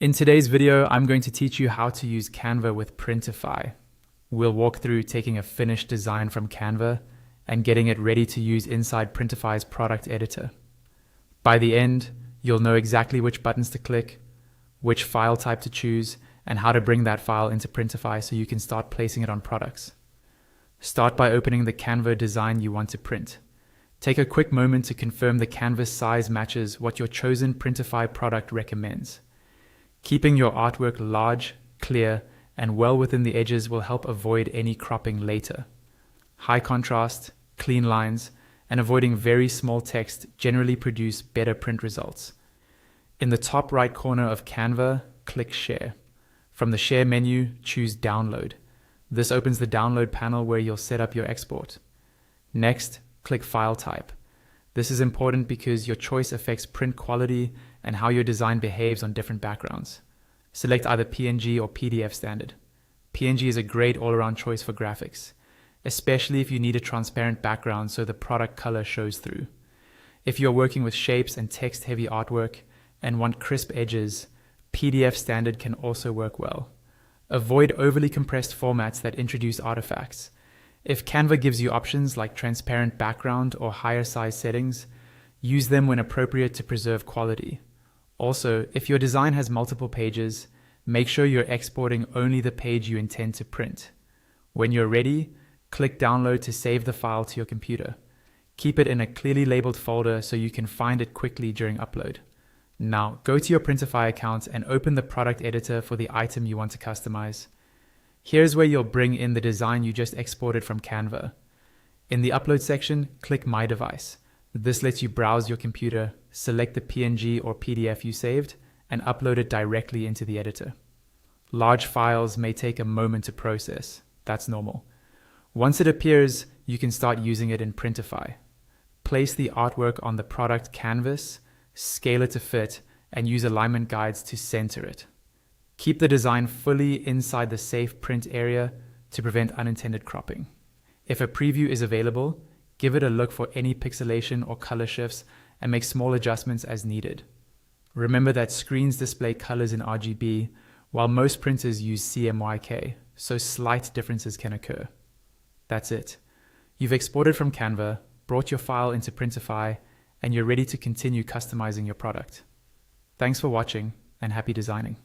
In today's video, I'm going to teach you how to use Canva with Printify. We'll walk through taking a finished design from Canva and getting it ready to use inside Printify's product editor. By the end, you'll know exactly which buttons to click, which file type to choose, and how to bring that file into Printify so you can start placing it on products. Start by opening the Canva design you want to print. Take a quick moment to confirm the canvas size matches what your chosen Printify product recommends. Keeping your artwork large, clear, and well within the edges will help avoid any cropping later. High contrast, clean lines, and avoiding very small text generally produce better print results. In the top right corner of Canva, click Share. From the Share menu, choose Download. This opens the download panel where you'll set up your export. Next, click File Type. This is important because your choice affects print quality and how your design behaves on different backgrounds. Select either PNG or PDF standard. PNG is a great all-around choice for graphics, especially if you need a transparent background so the product color shows through. If you're working with shapes and text-heavy artwork and want crisp edges, PDF standard can also work well. Avoid overly compressed formats that introduce artifacts. If Canva gives you options like transparent background or higher size settings, use them when appropriate to preserve quality. Also, if your design has multiple pages, make sure you're exporting only the page you intend to print. When you're ready, click Download to save the file to your computer. Keep it in a clearly labeled folder so you can find it quickly during upload. Now, go to your Printify account and open the product editor for the item you want to customize. Here's where you'll bring in the design you just exported from Canva. In the Upload section, click My Device. This lets you browse your computer, select the PNG or PDF you saved, and upload it directly into the editor. Large files may take a moment to process. That's normal. Once it appears, you can start using it in Printify. Place the artwork on the product canvas, scale it to fit, and use alignment guides to center it. Keep the design fully inside the safe print area to prevent unintended cropping. If a preview is available, give it a look for any pixelation or color shifts and make small adjustments as needed. Remember that screens display colors in RGB, while most printers use CMYK, so slight differences can occur. That's it. You've exported from Canva, brought your file into Printify, and you're ready to continue customizing your product. Thanks for watching, and happy designing.